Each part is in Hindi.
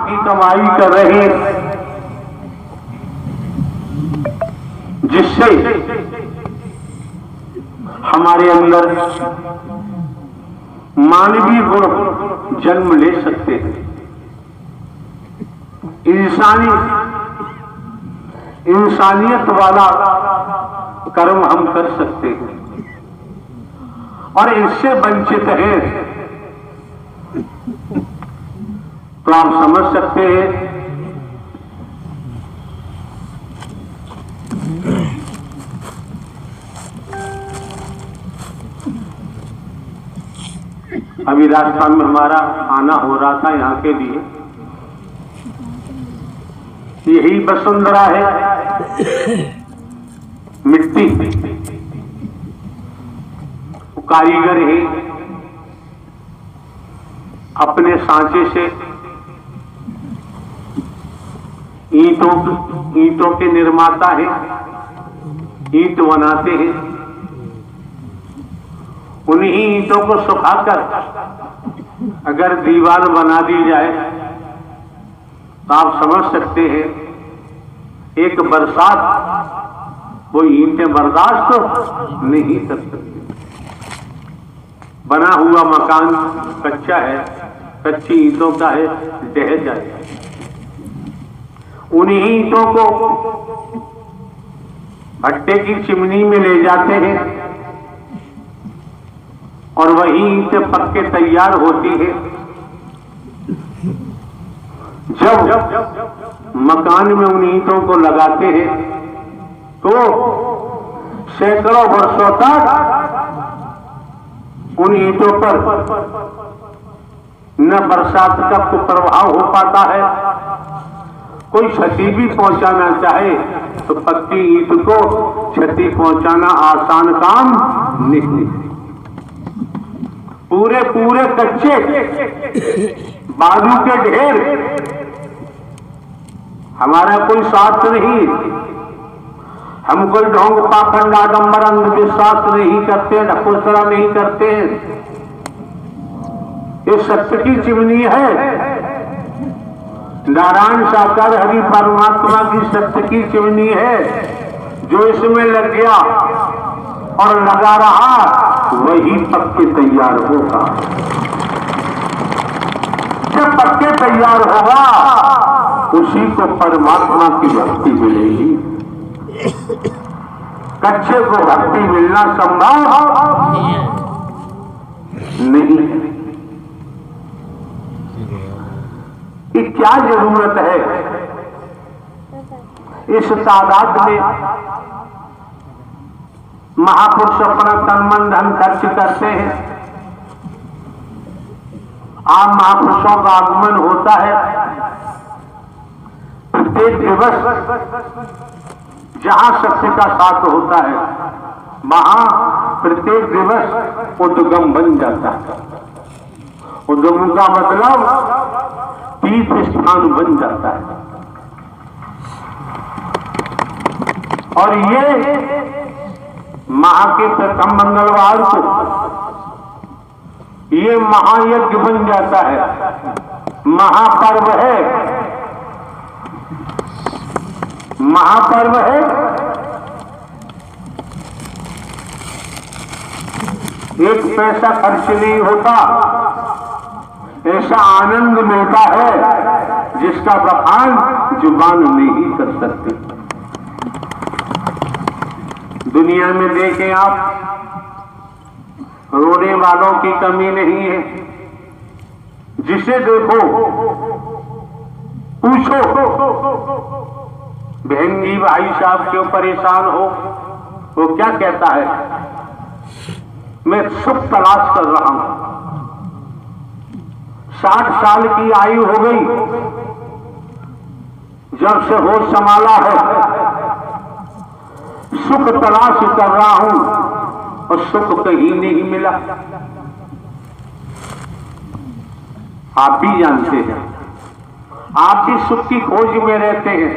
की कमाई कर रहे हैं, जिससे हमारे अंदर मानवीय गुण जन्म ले सकते हैं। इंसानियत वाला कर्म हम कर सकते हैं, और इससे वंचित हैं तो आप समझ सकते हैं अभी राजस्थान में हमारा आना हो रहा था यहाँ के लिए। यही वसुंधरा है, मिट्टी, कारीगर है, अपने सांचे से ईंटों के निर्माता है, ईंट बनाते हैं। उन्हीं ईंटों को सुखाकर अगर दीवार बना दी जाए तो आप समझ सकते हैं एक बरसात वो ईंटें बर्दाश्त नहीं कर सकती। बना हुआ मकान कच्चा है, कच्ची ईंटों का है, ढह जाए। उन्हीं ईंटों को भट्टे की चिमनी में ले जाते हैं और वही ईंटें पक के तैयार होती है। जब मकान में उन ईंटों को लगाते हैं तो सैकड़ों वर्षों तक उन ईंटों पर न बरसात का कुप्रभाव हो पाता है। कोई क्षति भी पहुंचाना चाहे तो पक्की ईंट को क्षति पहुंचाना आसान काम नहीं। पूरे कच्चे बालू के ढेर हमारा कोई साथ नहीं। हम कोई ढोंग पाखंड आडंबर अंधविश्वास नहीं करते, ढकोसला नहीं करते। ये सत्य की चिमनी है, नारायण साकार हरि परमात्मा की सत्य की चिमनी है। जो इसमें लग गया और लगा रहा वही पक्के तैयार होगा। जब पक्के तैयार होगा उसी को परमात्मा की भक्ति मिलेगी। कच्चे को भक्ति मिलना संभव नहीं है। कि क्या जरूरत है इस तादाद में महापुरुष अपना तन मन धन खर्च करते हैं। आम महापुरुषों का आगमन होता है प्रत्येक दिवस। जहां सत्य का साथ होता है वहां प्रत्येक दिवस उद्गम बन जाता है। उद्गम का मतलब तीर्थ स्थान बन जाता है। और ये माह के प्रथम मंगलवार को ये महायज्ञ बन जाता है, महापर्व है। महापर्व है। एक पैसा खर्च नहीं होता, ऐसा आनंद मिलता है जिसका बखान जुबान नहीं कर सकते। दुनिया में देखें आप, रोने वालों की कमी नहीं है। जिसे देखो पूछो बहन जी भाई साहब क्यों परेशान हो, वो क्या कहता है, मैं सुख तलाश कर रहा हूं। 60 साल की आयु हो गई जब से होश संभाला है, सुख तलाश कर रहा हूं और सुख कहीं नहीं मिला। आप भी जानते हैं, आप भी सुख की खोज में रहते हैं,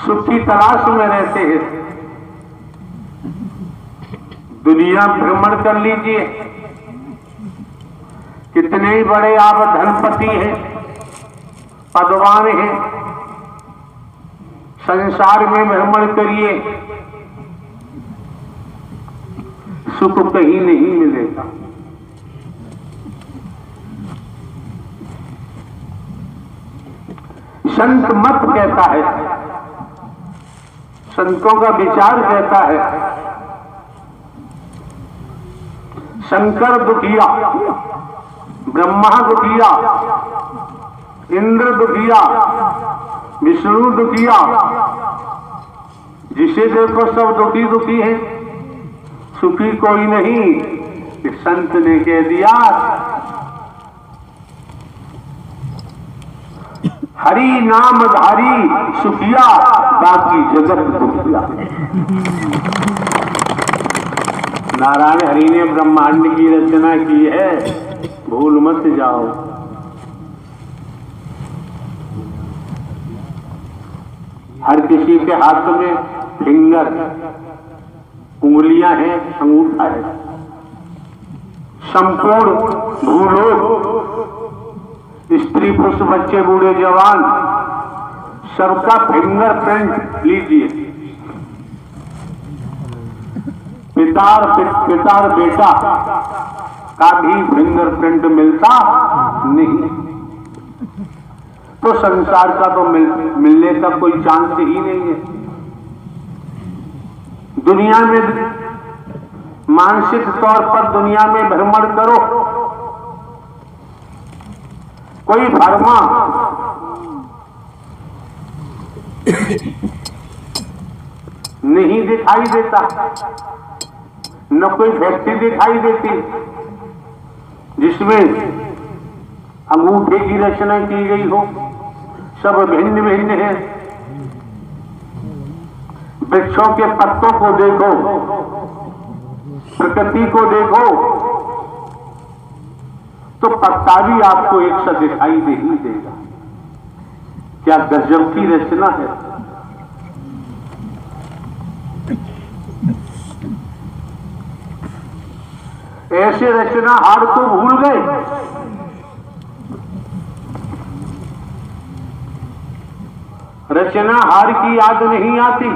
सुख की तलाश में रहते हैं। दुनिया भ्रमण कर लीजिए, कितने ही बड़े आप धनपति हैं, पदवान हैं, संसार में भ्रमण करिए, सुख कहीं नहीं मिलेगा। संत मत कहता है, संतों का विचार कहता है, शंकर दुखिया, ब्रह्मा दुखिया, इंद्र दुखिया, विष्णु दुखिया, जिसे देखो सब दुखी दुखी है, सुखी कोई नहीं। संत ने कह दिया हरि नामधारी सुखिया, बाकी जगत दुखिया। नारायण हरि ने ब्रह्मांड की रचना की है, भूल मत जाओ। हर किसी के हाथ में फिंगर, उंगलियां हैं, अंगूठा है। संपूर्ण भूलोक, स्त्री पुरुष बच्चे बूढ़े जवान, सबका फिंगर प्रिंट लीजिए। पिता और बेटा का भी फिंगर प्रिंट मिलता नहीं, तो संसार का तो मिलने का कोई चांस ही नहीं है। दुनिया में मानसिक तौर पर दुनिया में भ्रमण करो, कोई भरमा नहीं दिखाई देता, न कोई व्यक्ति दिखाई देती जिसमें अंगूठे की रचना की गई हो। सब भिन्न भिन्न है। वृक्षों के पत्तों को देखो, प्रकृति को देखो, तो पत्ता भी आपको एक सा दिखाई दे ही देगा। क्या गजब की रचना है। ऐसे रचनाहार को भूल गए। रचनाहार की याद नहीं आती।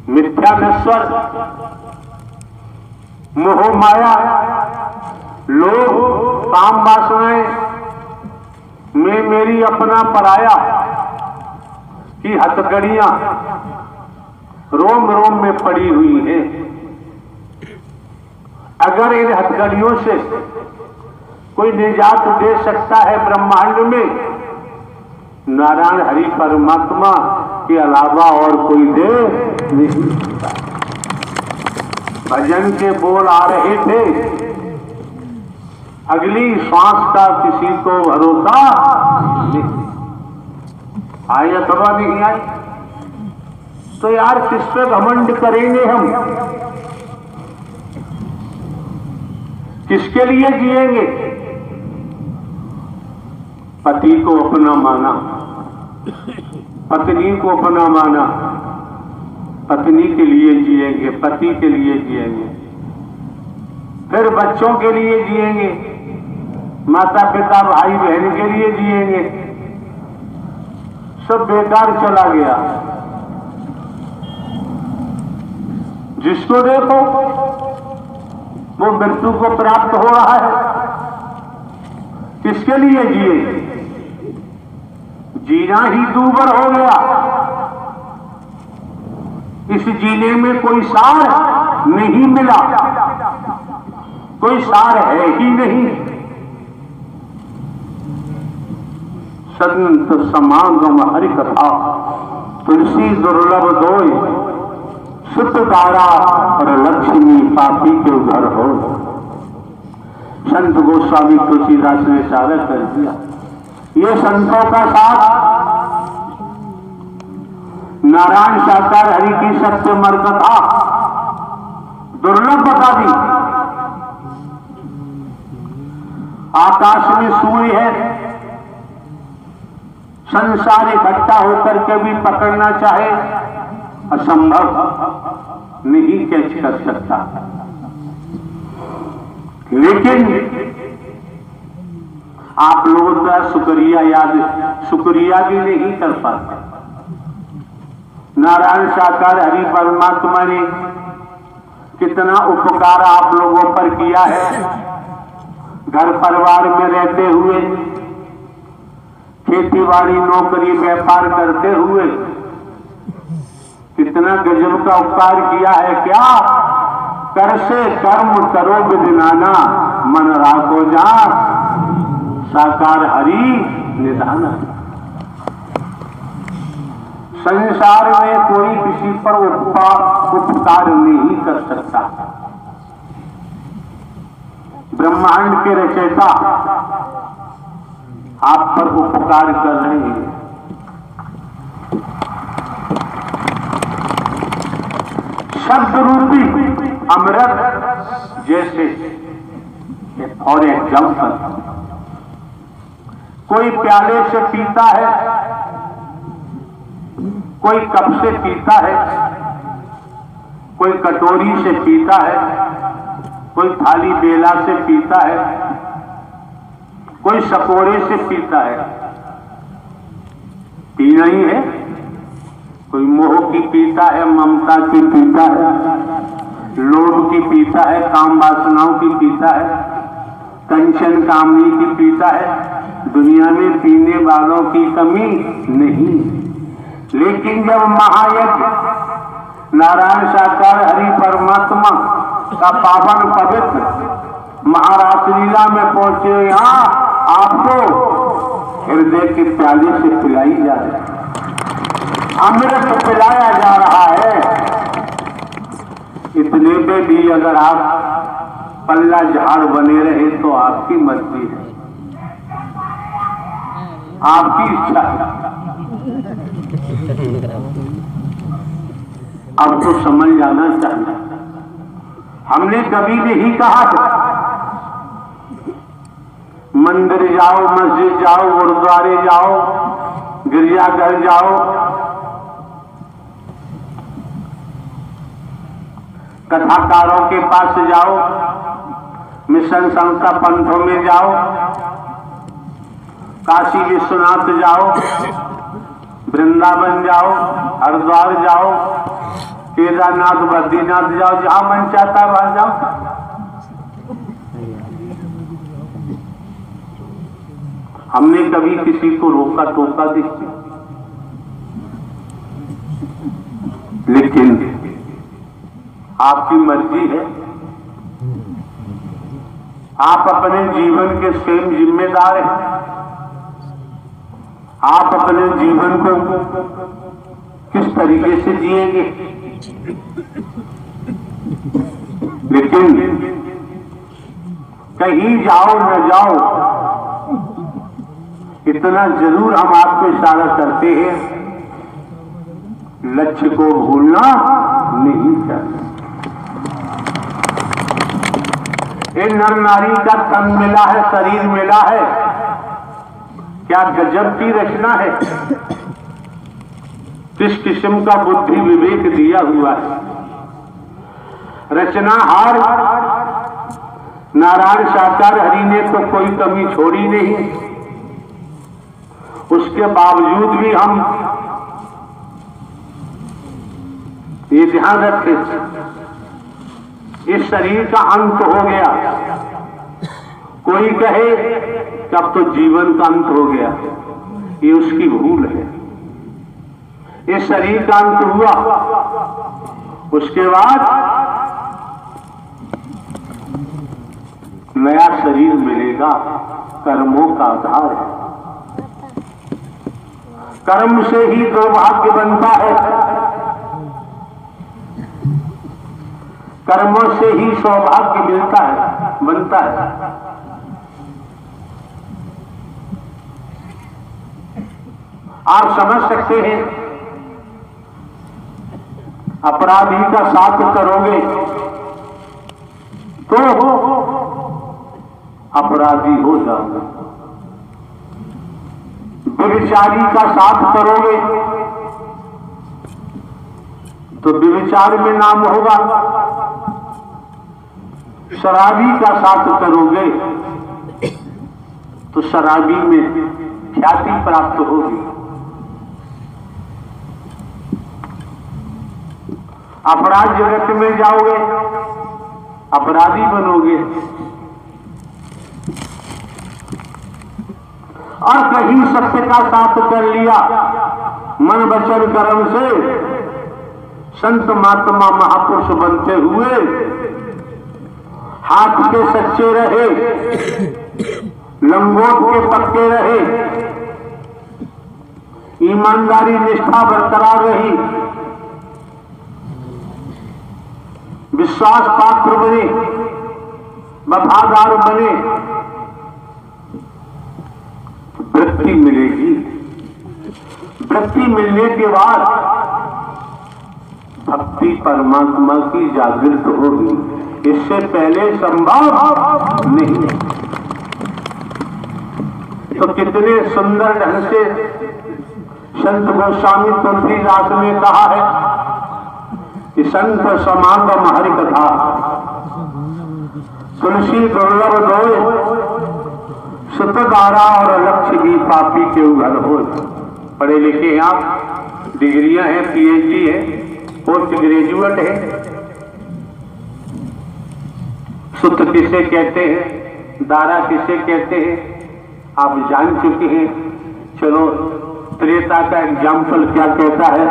मिथ्या नश्वर, मोह माया, लोभ, काम वासनाएं, मैं मेरी अपना पराया की हथकड़ियां रोम रोम में पड़ी हुई हैं। अगर इन हथकड़ियों से कोई निजात दे सकता है ब्रह्मांड में, नारायण हरि परमात्मा के अलावा और कोई दे नहीं सकता। भजन के बोल आ रहे थे, अगली श्वास का किसी को भरोसा नहीं। आई अथवा नहीं आई, तो यार किस पे घमंड करेंगे हम? किसके लिए जिएंगे? पति को अपना माना, पत्नी को अपना माना, पत्नी के लिए जिएंगे, पति के लिए जिएंगे, फिर बच्चों के लिए जिएंगे, माता पिता भाई बहन के लिए जिएंगे। सब बेकार चला गया। जिसको देखो वो मृत्यु को प्राप्त हो रहा है। किसके लिए जिए? जीना ही दूभर हो गया। इस जीने में कोई सार नहीं मिला, कोई सार है ही नहीं। संत समागम हरि कथा, तुलसी दुर्लभ दोय, सुत दारा और लक्ष्मी पापी के घर हो। संत गोस्वामी तुलसीदास ने सारा कर दिया। ये संतों का साथ नारायण साकार हरि की सत्य मर्कथा दुर्लभ बता दी। आकाश में सूर्य है, संसार इकट्ठा होकर के भी पकड़ना चाहे असंभव, नहीं कैच कर सकता। लेकिन आप लोगों का शुक्रिया भी नहीं कर पाते। नारायण साकार हरि परमात्मा ने कितना उपकार आप लोगों पर किया है। घर परिवार में रहते हुए, खेतीबाड़ी नौकरी व्यापार करते हुए कितना गजब का उपकार किया है। क्या कर से कर्म करो विदिनाना, मन राखो जा साकार हरि निधाना। संसार में कोई किसी पर उपकार नहीं कर सकता। ब्रह्मांड के रचयिता आप पर उपकार कर रहे हैं। शब्द रूपी अमृत जैसे फॉर एग्जाम्पल कोई प्याले से पीता है, कोई कप से पीता है, कोई कटोरी से पीता है, कोई थाली बेला से पीता है, कोई सकोड़े से पीता है। पीना ही है। कोई मोह की पीता है, ममता की पीता है, लोभ की पीता है, काम वासनाओं की पीता है, कंचन कामनी की पीता है। दुनिया में पीने वालों की कमी नहीं। लेकिन जब महायज्ञ नारायण साकार हरि परमात्मा का पावन पवित्र महारास लीला में पहुंचे, यहाँ आपको हृदय के प्याले से पिलाई जा रही है, अमृत पिलाया जा रहा है। इतने पे भी अगर आप पल्ला झाड़ बने रहे तो आपकी मर्जी है, आपकी इच्छा है। अब तो समझ जाना चाहिए। हमने कभी नहीं कहा मंदिर जाओ, मस्जिद जाओ, गुरुद्वारे जाओ, गिरजाघर जाओ, कथाकारों के पास जाओ, मिशन संस्था पंथों में जाओ, काशी विश्वनाथ जाओ, वृंदावन जाओ, हरिद्वार जाओ, केदारनाथ बद्रीनाथ जाओ, जहां मन चाहता है वहां जाओ। हमने कभी किसी को रोका टोका नहीं, लेकिन आपकी मर्जी है। आप अपने जीवन के स्वयं जिम्मेदार हैं। आप अपने जीवन को किस तरीके से जिएंगे। लेकिन कहीं जाओ न जाओ, इतना जरूर हम आपको इशारा करते हैं, लक्ष्य को भूलना नहीं चाहिए। ये नर नारी का तन मिला है, शरीर मिला है, क्या गजब की रचना है। किस किस्म का बुद्धि विवेक दिया हुआ है। रचनाहार नारायण साकार हरि ने तो कोई कमी छोड़ी नहीं। उसके बावजूद भी हम ये ध्यान रखें, इस शरीर का अंत हो गया। कोई कहे कि अब तो जीवन का अंत हो गया, ये उसकी भूल है। इस शरीर का अंत हुआ, उसके बाद नया शरीर मिलेगा। कर्मों का आधार है, कर्म से ही दुर्भाग्य बनता है, कर्मों से ही सौभाग्य मिलता है, बनता है। आप समझ सकते हैं, अपराधी का साथ करोगे तो अपराधी हो जाओगे, व्यभिचारी का साथ करोगे तो व्यभिचार में नाम होगा, शराबी का साथ करोगे तो शराबी में ख्याति प्राप्त होगी। अपराध जगत में जाओगे, अपराधी बनोगे। और कहीं सत्य का साथ कर लिया मन वचन कर्म से, संत महात्मा महापुरुष बनते हुए हाथ के सच्चे रहे, लंगोट के पक्के रहे, ईमानदारी निष्ठा बरकरार रही, विश्वास पात्र बने, वफादार बने, वृत्ति मिलेगी। वृत्ति मिलने के बाद भक्ति परमात्मा की जागृत होगी। इससे पहले संभव नहीं। तो कितने सुंदर ढंग से संत गोस्वामी तुलसीदास ने कहा है कि संत समागम हरि कथा, तुलसी दुर्लभ दोय, सुतदारा और लक्ष्य भी पापी के उघर हो। पढ़े लिखे हैं आप, डिग्रियां हैं, पीएचडी है, पोस्ट ग्रेजुएट है। सुत किसे कहते हैं, दारा किसे कहते हैं, आप जान चुके हैं। चलो त्रेता का एग्जाम्पल क्या कहता है।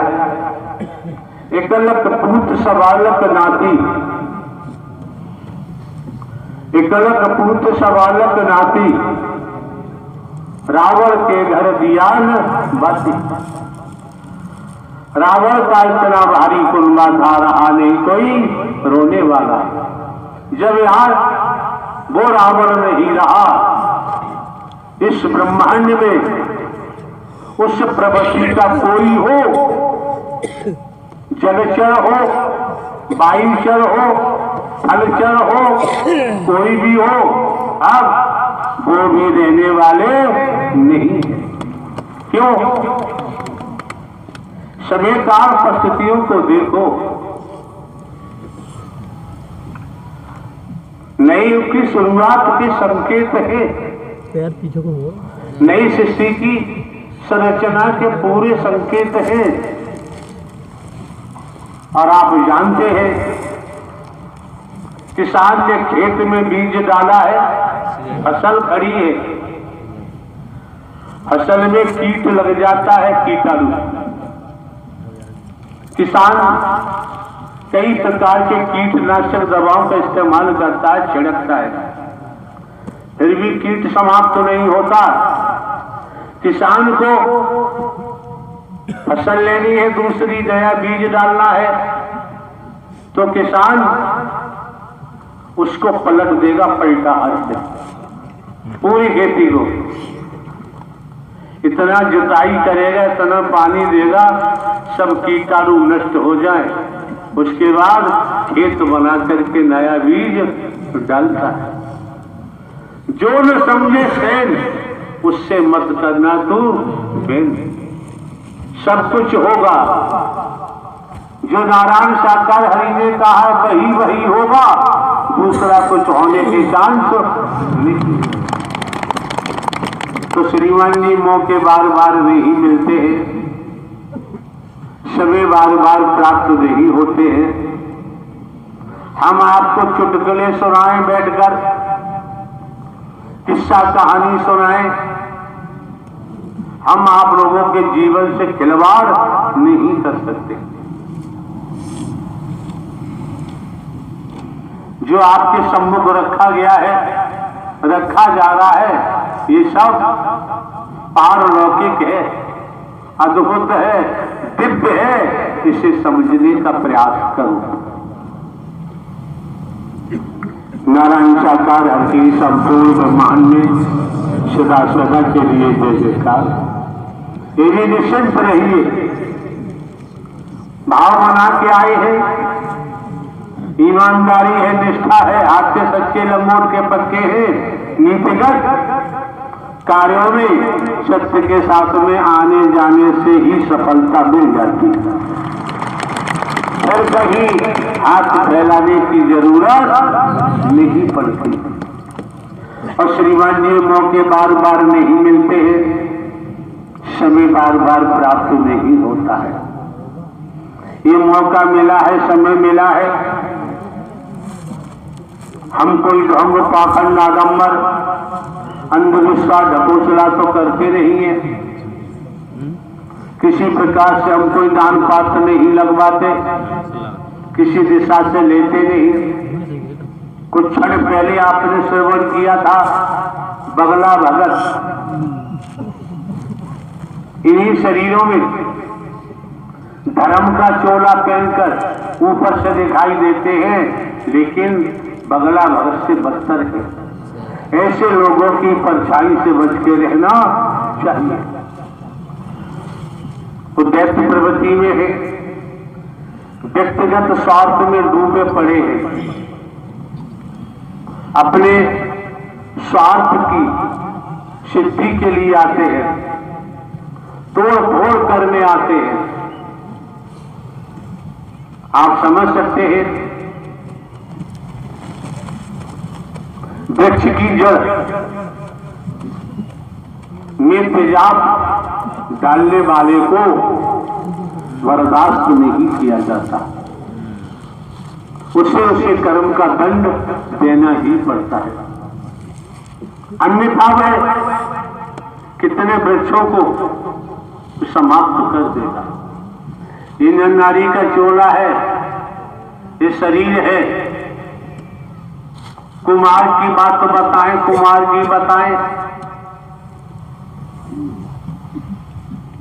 एकलक पूत सवालक नाती, एकलक पूत सवालक नाती, रावण के घर दिया न बाती। रावण का इतना भारी कुंबा था, रहा नहीं कोई रोने वाला। जब यहां वो रावण नहीं रहा, इस ब्रह्मांड में उस प्रवृत्ति का कोई हो, जलचर हो, वायुचर हो, फलचर हो, कोई भी हो, अब वो भी रहने वाले नहीं। क्यों? समय काल परिस्थितियों को देखो। नई युग की शुरुआत के संकेत है। नई सृष्टि की संरचना के पूरे संकेत हैं। और आप जानते हैं, किसान ने खेत में बीज डाला है, फसल खड़ी है, फसल में कीट लग जाता है, कीटाणु। किसान कई प्रकार के कीटनाशक दवाओं का इस्तेमाल करता है, छिड़कता है, फिर भी कीट समाप्त नहीं होता। किसान को फसल लेनी है, दूसरी नया बीज डालना है, तो किसान उसको पलट देगा पलटा हाथ से, पूरी खेती को। इतना जुताई करेगा, इतना पानी देगा, सब कीटाणु नष्ट हो जाए, उसके बाद खेत बना करके नया बीज डालता है। जो न समझे सैन, उससे मत करना तू बेन। सब कुछ होगा जो नारायण साकार हरि ने कहा, वही वही होगा, दूसरा कुछ होने के चांस नहीं। तो श्रीमान जी मौके बार बार नहीं मिलते हैं, समय बार बार प्राप्त नहीं होते हैं। हम आपको चुटकुले सुनाएं, बैठकर किस्सा कहानी सुनाएं, हम आप लोगों के जीवन से खिलवाड़ नहीं कर सकते। जो आपके सम्मुख रखा गया है, रखा जा रहा है, ये सब पारलौकिक है, अद्भुत है, दिव्य है। इसे समझने का प्रयास करो। नारायण साकार हरि संपूर्ण ब्रह्मांड में सदा सदा के लिए जय जयकार। ये भी निश्चिंत रहिए, भाव बना के आए हैं, ईमानदारी है, निष्ठा है, हाथ के सच्चे लंगोट के पक्के हैं, नीतिगत कार्यों में सत्य के साथ में आने जाने से ही सफलता मिल जाती है। और कहीं हाथ फैलाने की जरूरत नहीं पड़ती। और श्रीमान जी मौके बार बार नहीं मिलते हैं, समय बार बार प्राप्त नहीं होता है। ये मौका मिला है, समय मिला है, हम कोई ढोंग पाखंड आडंबर अंधविश्वास ढकोसला तो करते नहीं है, किसी प्रकार से हम कोई दान पात्र नहीं लगवाते, किसी दिशा से लेते नहीं। कुछ क्षण पहले आपने श्रवण किया था बगला भगत, इन्हीं शरीरों में धर्म का चोला पहनकर ऊपर से दिखाई देते हैं, लेकिन बगला भगत से बदतर है। ऐसे लोगों की परछाई से बच के रहना चाहिए। वो दैत्य प्रवृत्ति में है, व्यक्तिगत स्वार्थ में डूबे पड़े हैं, अपने स्वार्थ की सिद्धि के लिए आते हैं, तोड़ फोड़ करने आते हैं। आप समझ सकते हैं, वृक्ष की जड़ में तेजाब डालने वाले को बर्दाश्त नहीं किया जाता, उसे उसे कर्म का दंड देना ही पड़ता है। अन्यथा वह कितने वृक्षों को समाप्त कर देगा। ये नारी का चोला है, ये शरीर है। कुमार की बात बताएं, कुमार जी बताएं,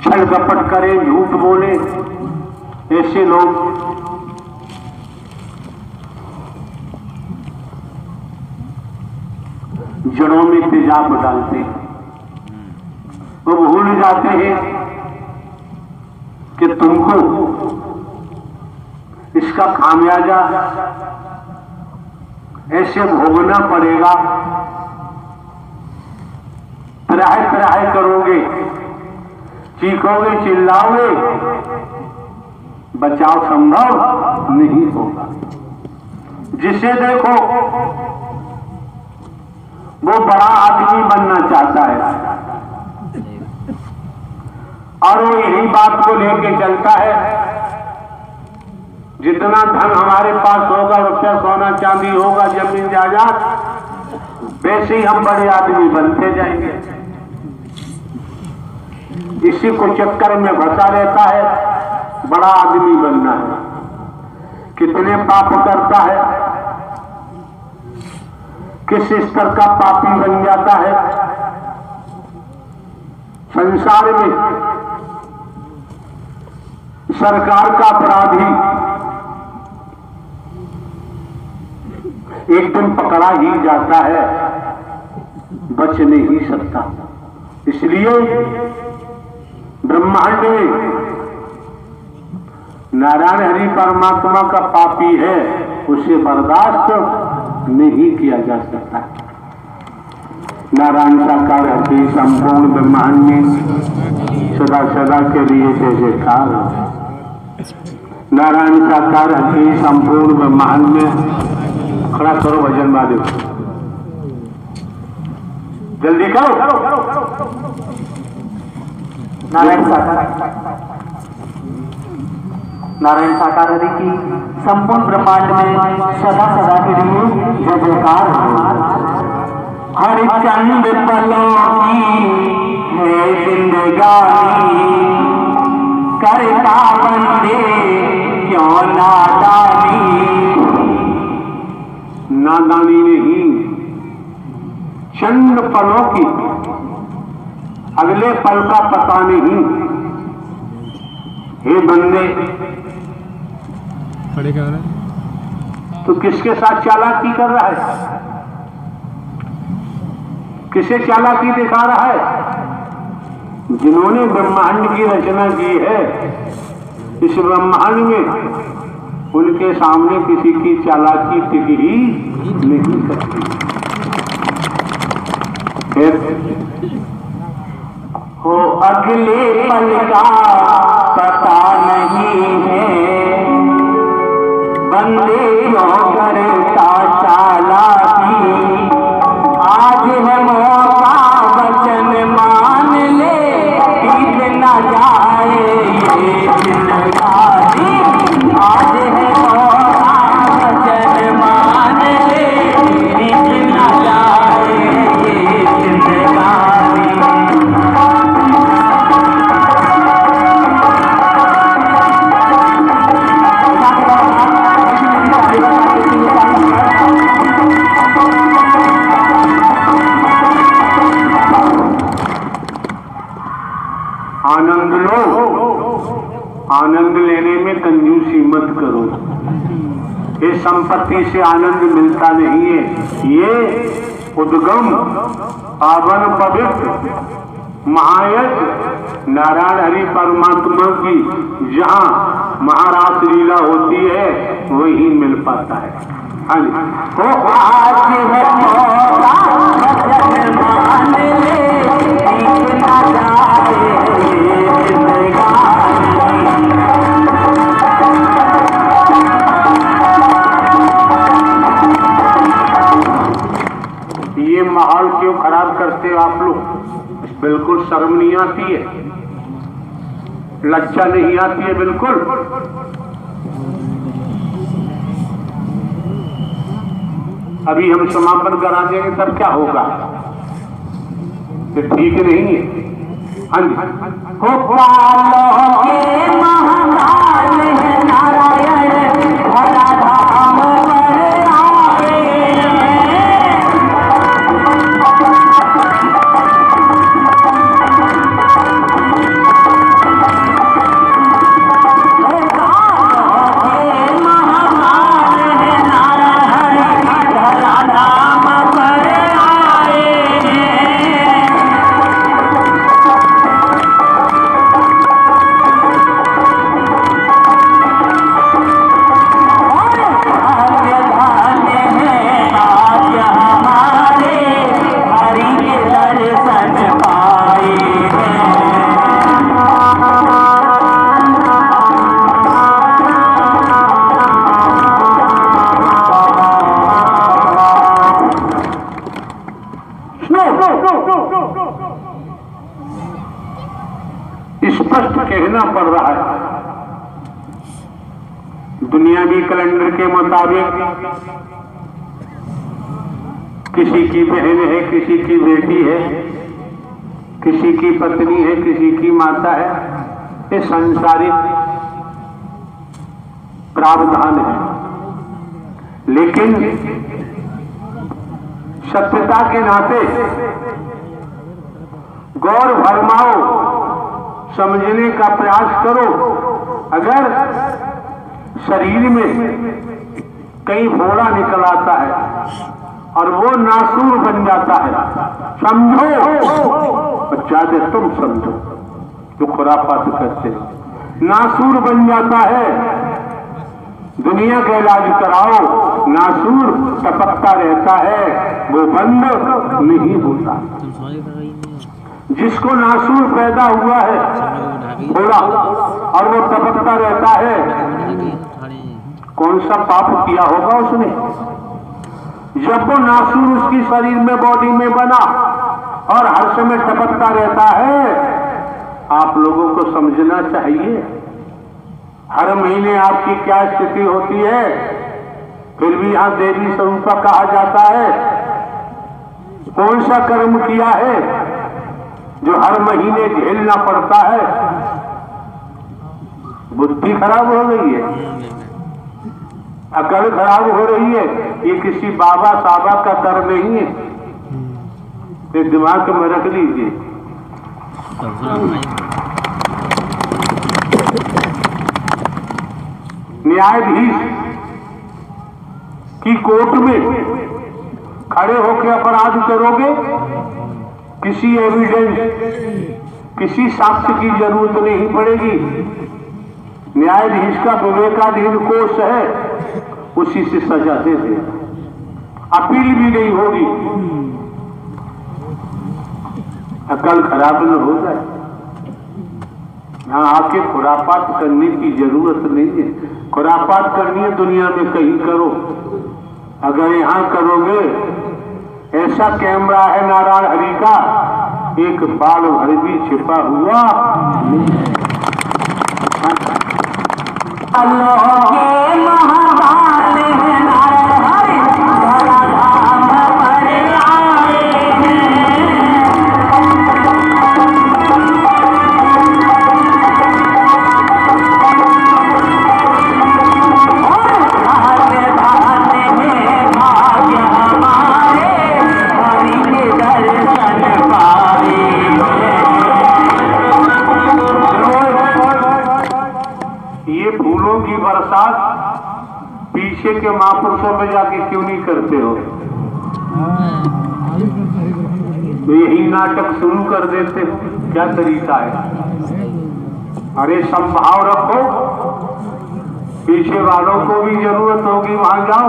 छल कपट करें, झूठ बोले, ऐसे लोग जड़ों में तेजाब डालते हैं। वो भूल जाते हैं कि तुमको इसका खामियाजा ऐसे भोगना पड़ेगा। त्राहि त्राहि करोगे, चीखोगे, चिल्लाओगे, बचाव संभव नहीं होगा। जिसे देखो वो बड़ा आदमी बनना चाहता है और वो यही बात को लेके चलता है, जितना धन हमारे पास होगा, रुपया सोना चांदी होगा, जमीन जायदाद, वैसे ही हम बड़े आदमी बनते जाएंगे। इसी को चक्कर में फंसा रहता है, बड़ा आदमी बनना है। कितने पाप करता है, किस स्तर का पापी बन जाता है। संसार में सरकार का अपराधी एक दिन पकड़ा ही जाता है, बच नहीं सकता। इसलिए ब्रह्मांड में नारायण हरि परमात्मा का पापी है, उसे बर्दाश्त नहीं किया जा सकता। नारायण साकार हरि संपूर्ण ब्रह्मांड में सदा सदा के लिए जय जयकार। नारायण साकार हरि संपूर्ण ब्रह्मांड में, खड़ा करो भजन वाले, जल्दी करो। नारायण साकार हरि की संपूर्ण ब्रह्मांड में सदा सदा के लिए जय जयकार। हरिचंद पलों की है जिंदगानी, करता बंदे क्यों नादानी। नादानी नहीं, चंद पलों की, अगले पल का पता नहीं। हे बंदे, खड़े क्या हो रहा है? तो किसके साथ चालाकी कर रहा है, किसे चालाकी दिखा रहा है? जिन्होंने ब्रह्मांड की रचना की है, इस ब्रह्मांड में उनके सामने किसी की चालाकी टिक ही नहीं सकती। हो अगले पल का पता नहीं है, बंदे क्यों करता चालाकी। आज है आनंद लो, आनंद लेने में कंजूसी मत करो। ये संपत्ति से आनंद मिलता नहीं है। ये उद्गम पावन पवित्र महायज्ञ नारायण हरि परमात्मा की जहाँ महारास लीला होती है वही मिल पाता है। हाँ जी, हो आज है मौका भजन मान ले, बीत ना जाए जिंदगानी। ये माहौल क्यों खराब करते हो आप लोग? बिल्कुल शर्म नहीं आती है, लज्जा नहीं आती है बिल्कुल। अभी हम समापन करा देंगे तब क्या होगा? ये ठीक नहीं है। हाँ जी, हो पालो के महाकाल है नारायण भला धाम पर आए। स्पष्ट कहना पड़ रहा है। दुनियावी कैलेंडर के मुताबिक किसी की बहन है, किसी की बेटी है, किसी की पत्नी है, किसी की माता है। ये सांसारिक प्रावधान है, लेकिन सत्यता के नाते गौर भरमाओ, समझने का प्रयास करो। अगर शरीर में कहीं फोड़ा निकल आता है और वो नासूर बन जाता है, समझो, ज्यादा तुम समझो जो खुराफात करते हो। नासूर बन जाता है, दुनिया का इलाज कराओ, नासूर टपकता रहता है, वो बंद नहीं होता। जिसको नासूर पैदा हुआ है थोड़ा और वो टपकता रहता है, कौन सा पाप किया होगा उसने? जब वो नासूर उसकी शरीर में, बॉडी में बना और हर समय टपकता रहता है, आप लोगों को समझना चाहिए हर महीने आपकी क्या स्थिति होती है। फिर भी यहां देवी स्वरूपा कहा जाता है। कौन सा कर्म किया है जो हर महीने झेलना पड़ता है? बुद्धि खराब हो गई है, अकल खराब हो रही है। ये किसी बाबा साबा का कर नहीं है, ये दिमाग में रख लीजिए। न्यायाधीश की कोर्ट में खड़े होकर अपराध करोगे, किसी एविडेंस, किसी साक्ष्य की जरूरत नहीं पड़ेगी। न्यायाधीश का विवेकाधीन कोष है, उसी से सजा दे दे, अपील भी नहीं होगी। अकल खराब न हो जाए। यहाँ आके खुरापात करने की जरूरत नहीं है। खुरापात करनी है दुनिया में कहीं करो, अगर यहाँ करोगे, ऐसा कैमरा है नारायण हरि का, एक बाल भर भी छिपा हुआ प्रसाद पीछे के महापुरुषों में जाके क्यों नहीं करते हो? तो यही नाटक शुरू कर देते, क्या तरीका है? अरे संभाव रखो, पीछे वालों को भी जरूरत होगी, वहां जाओ।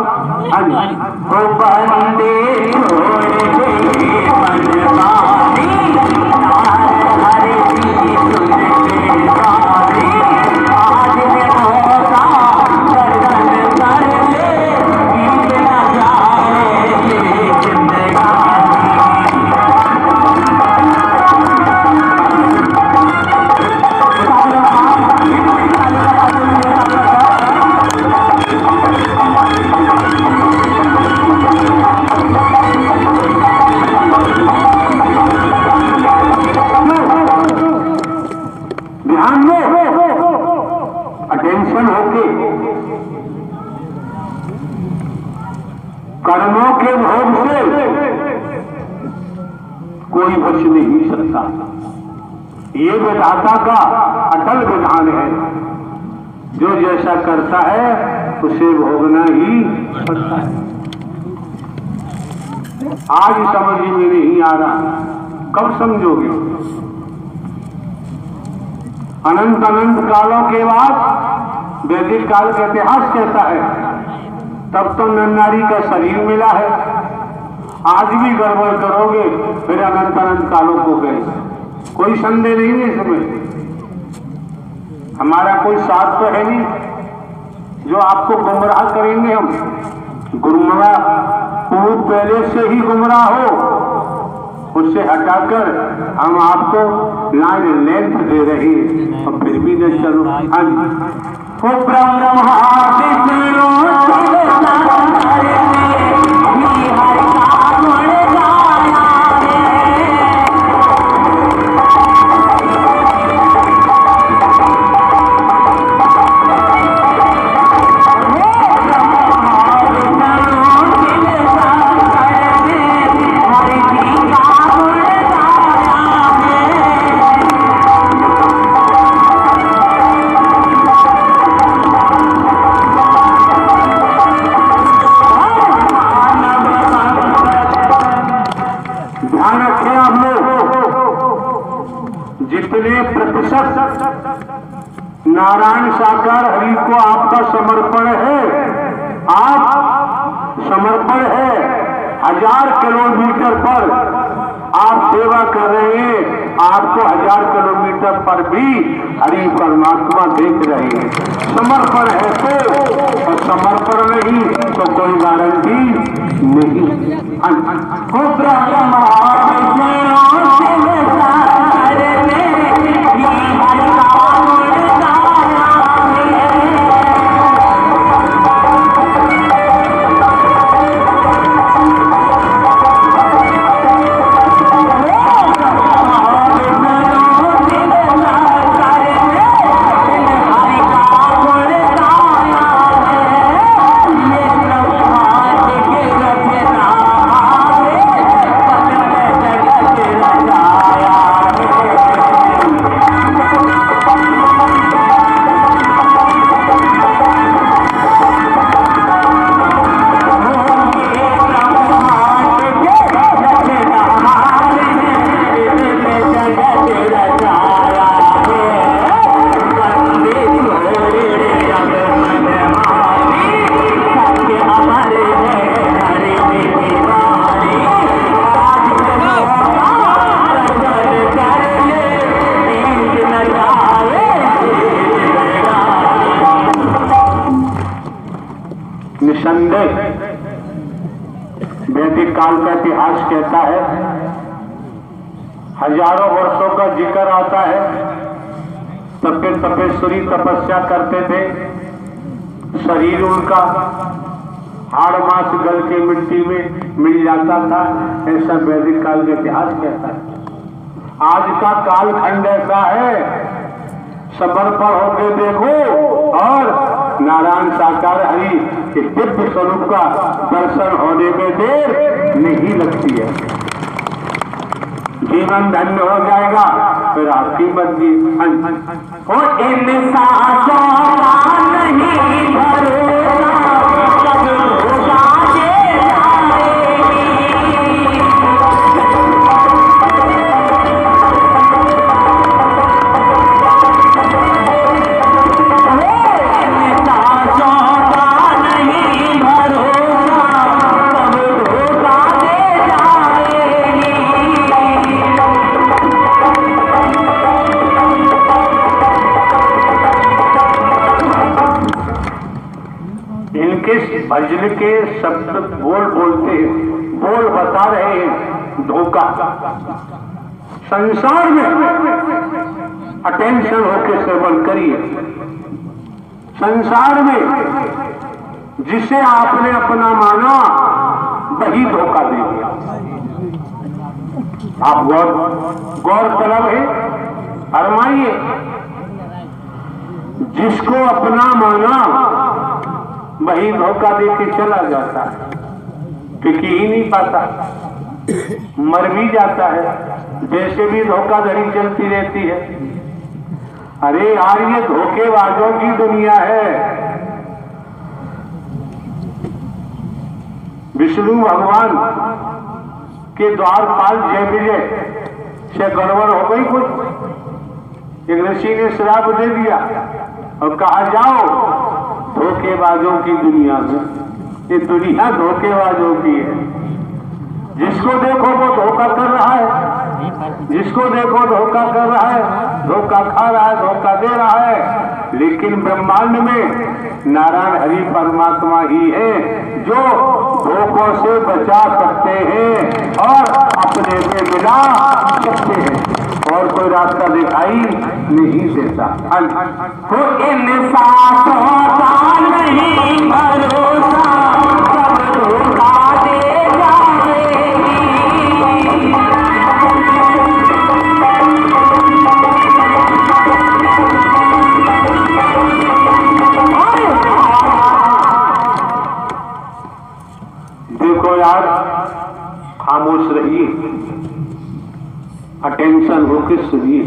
अटेंशन होके कर्मों के भोग से कोई बच नहीं सकता। ये विधाता का अटल विधान है, जो जैसा करता है उसे भोगना ही पड़ता है। आज समझ में नहीं आ रहा, कब समझोगे? अनंत अनंत कालों के बाद वैदिक काल का इतिहास कहता है, तब तो नर नारी का शरीर मिला है। आज भी गड़बड़ करोगे फिर अनंत अनंत कालों को गए, कोई संदेह नहीं है इसमें। हमारा कोई साथ तो है नहीं जो आपको गुमराह करेंगे। हम गुमराह पूर्व पहले से ही गुमराह हो, उससे हटाकर हम आपको लाइन लेंथ दे रही है और फिर भी न चलो। हाँ जी, जितने प्रतिशत नारायण साकार हरि को आपका समर्पण है, आप समर्पण है, 1000 किलोमीटर पर आप सेवा कर रहे हैं, आपको 1000 किलोमीटर पर भी हरि परमात्मा देख रहे हैं। समर्पण है तो, और समर्पण नहीं तो कोई गारंटी नहीं। निसंदेह वैदिक काल का इतिहास कहता है, हजारों वर्षों का जिक्र आता है। तपेश्वरी तपस्या करते थे, शरीर उनका हाड़ मांस गल के मिट्टी में मिल जाता था, ऐसा वैदिक काल का इतिहास कहता है। आज का कालखंड ऐसा है, समर्पण होकर देखो और नारायण साकार हरि के दिव्य स्वरूप का दर्शन होने में देर नहीं लगती है। जीवन धन्य हो जाएगा, फिर आपकी मर्जी। इन सांसों का नहीं किस भजन के शब्द बोल बोलते हैं, बोल बता रहे हैं धोखा। संसार में अटेंशन होके सेवन करिए। संसार में जिसे आपने अपना माना वही धोखा दे दिया। आप गौर तलब है, फरमाइए, जिसको अपना माना वही धोखा दे के चला जाता है, टिक ही नहीं पाता, मर भी जाता है। जैसे भी धोखाधड़ी चलती रहती है। अरे यार, ये धोखेबाजों की दुनिया है। विष्णु भगवान के द्वारपाल जय विजय से गड़बड़ हो गई कुछ। एक ऋषि ने श्राप दे दिया और कहा जाओ धोखेबाजों की दुनिया में। ये दुनिया धोखेबाजों की है। जिसको देखो वो धोखा कर रहा है, जिसको देखो धोखा कर रहा है, धोखा खा रहा है, धोखा दे रहा है। लेकिन ब्रह्मांड में नारायण हरि परमात्मा ही है जो धोखों से बचा सकते हैं और अपने में मिला सकते हैं। और कोई रास्ता दिखाई नहीं देता। तो इंसानों का नहीं भरोसा, सब धोखा दे जाएगी। देखो यार, खामोश रहिए, अटेंशन होकर सुनिए।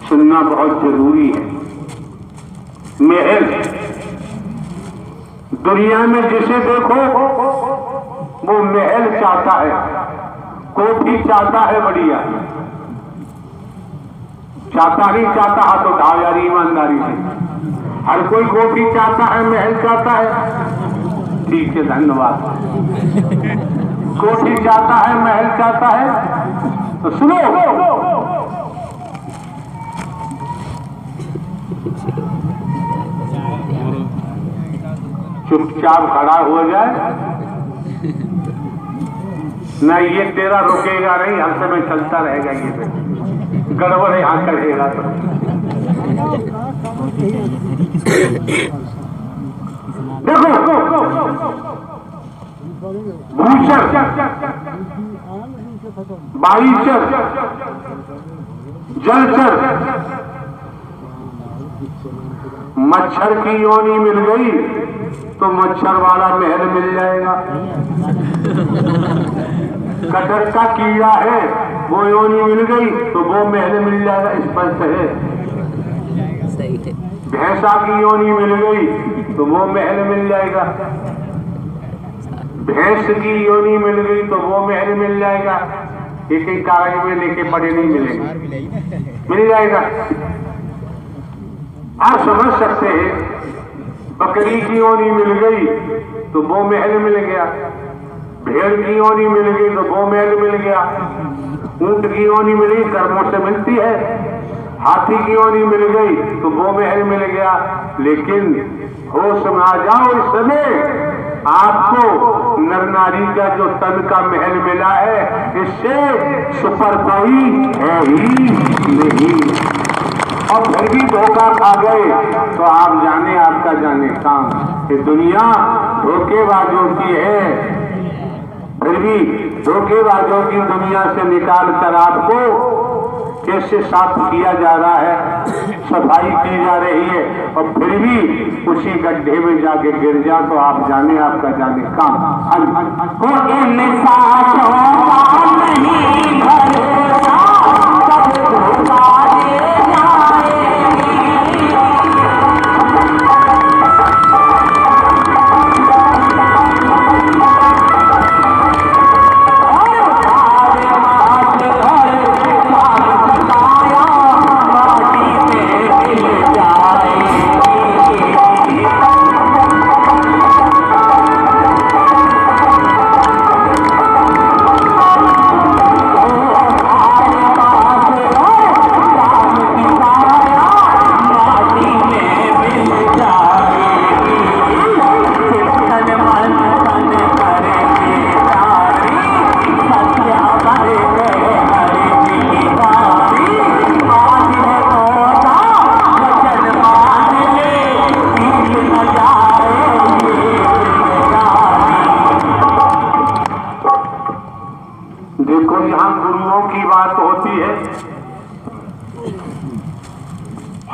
सुनना बहुत जरूरी है। महल, दुनिया में जिसे देखो वो महल चाहता है, कोठी चाहता है, बढ़िया चाहता नहीं चाहता, हाथ उठाओ यार ईमानदारी से। हर कोई कोठी चाहता है, महल चाहता है। ठीक है, धन्यवाद। कोठी चाहता है, महल चाहता है। तो सुनो, चुपचाप खड़ा हो जाए ना, ये तेरा रुकेगा नहीं, हर समय चलता रहेगा। ये गड़बड़ यहां करेगा तो देखो, भूषण, वायुचर, जलचर, मच्छर की योनि मिल गई तो मच्छर वाला महल मिल जाएगा। कटक का कीड़ा है, वो योनि मिल गई तो वो महल मिल जाएगा। स्पष्ट है। भैंसा की योनि मिल गई तो वो महल मिल जाएगा। भैंस की योनि मिल गई तो वो महल मिल जाएगा। एक एक कागज में लेके पड़े नहीं मिलेंगे, मिल जाएगा। आप समझ सकते हैं। बकरी की योनि मिल गई तो वो महल मिल गया। भेड़ की योनि मिल गई तो वो महल मिल गया। ऊंट की योनि मिली, कर्मों से मिलती है। हाथी की योनि मिल गई तो वो महल मिल गया। लेकिन होश में आ जाओ, इस समय आपको नर नारी का जो तन का महल मिला है, इससे सुपर कोई है ही नहीं। और फिर भी धोखा खा गए तो आप जाने, आपका जाने काम। ये दुनिया धोखेबाजों की है। फिर भी धोखेबाजों की दुनिया से निकाल कर आपको कैसे साफ किया जा रहा है, सफाई की जा रही है। और फिर भी उसी गड्ढे में जाके गिर जा तो आप जाने, आपका जाने काम। तो इंसानों का नहीं भरोसा, सब धोखा दे जाएगी।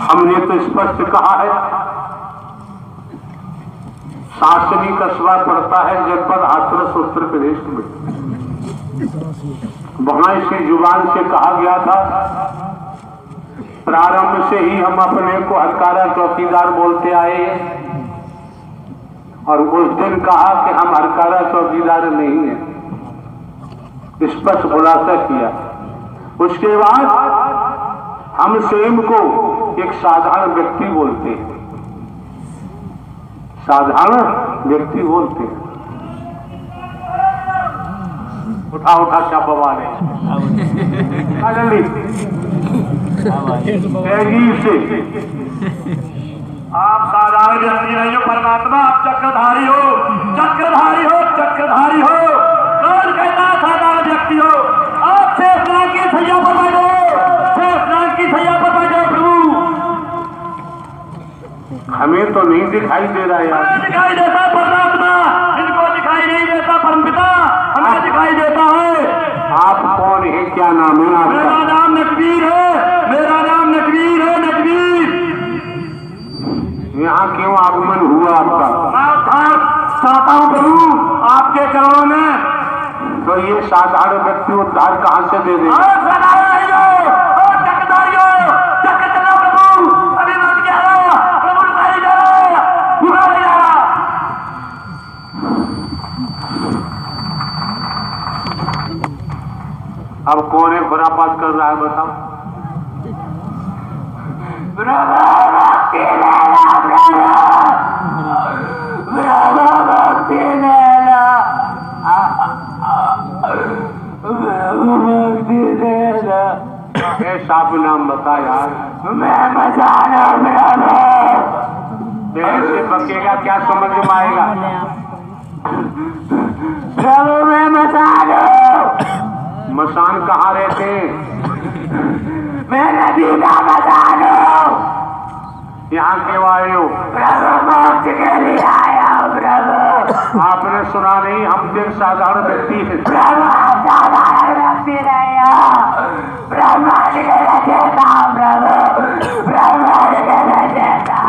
हमने तो स्पष्ट कहा है, शासनी कस्बा पड़ता है जनपद हाथरस उत्तर प्रदेश में। वहां इसी जुबान से कहा गया था, प्रारंभ से ही हम अपने को हरकारा चौकीदार बोलते आए हैं, और उस दिन कहा कि हम हरकारा चौकीदार नहीं है, स्पष्ट खुलासा किया। उसके बाद हम स्वयं को एक साधारण व्यक्ति बोलते हैं, साधारण व्यक्ति बोलते हैं। उठा उठा क्या बवाल है, तेजी से। आप साधारण व्यक्ति नहीं हो परमात्मा, आप चक्रधारी हो, चक्रधारी हो, चक्रधारी हो। कौन कहता साधारण व्यक्ति हो? आप शेषनाग की सैया पर बैठो, शेषनाग की सैया पर बैठो प्रभु। हमें तो नहीं दिखाई दे रहा यार। दिखाई देता परमात्मा, इनको दिखाई नहीं देता परमपिता, हमें दिखाई देता है। आप कौन है, क्या नाम है आपका? मेरा नाम नकवीर है, मेरा नाम नकवीर है, नकवीर। यहाँ क्यों आगमन हुआ आपका? चाहता हूँ प्रभु आपके चरणों में। तो ये साधारण व्यक्ति उद्धार कहाँ से दे देगा? अब कौन है खुरापात कर रहा है बताओ? साफ नाम बता यार। मैं मजाना से बकेगा क्या समझ में आएगा? प्रभु मैं मसानो, मसान कहाँ रहते हैं? मैं नदी का मसानो। यहाँ क्यों आए हो? प्रभु मोक्ष के लिए आया हूँ प्रभु। आपने सुना नहीं, हम फिर साधारण व्यक्ति हैं। प्रभु आप साधारण व्यक्ति नहीं हो, ब्रह्मांड के रचयिता प्रभु, ब्रह्मांड के रचयिता।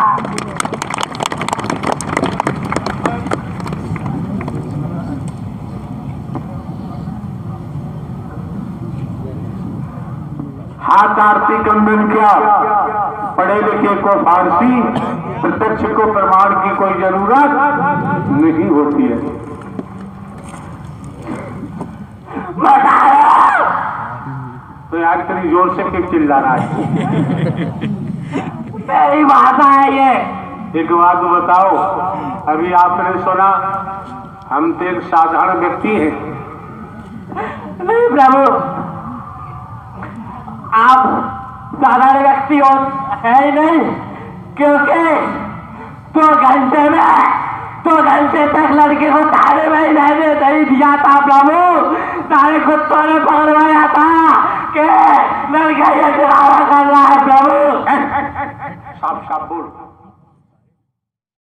हाथ आरती कंबन क्या, पढ़े लिखे को फारसी, प्रत्यक्ष को प्रमाण की कोई जरूरत नहीं होती है। तो यार इतनी जोर से क्यों चिल्ला रहा है? मेरी भाषा है ये। एक बात बताओ, अभी आपने सुना हम तो एक साधारण व्यक्ति हैं। नहीं प्रभु, आप साधारण व्यक्ति हो है ही नहीं, क्योंकि 2 घंटे तक लड़के को थाने में ही रहने नहीं दिया था प्रभु। सारे कुत्तों ने पकड़वाया था कि लड़का ये डरावा कर रहा है प्रभु। साफ साफ बोल।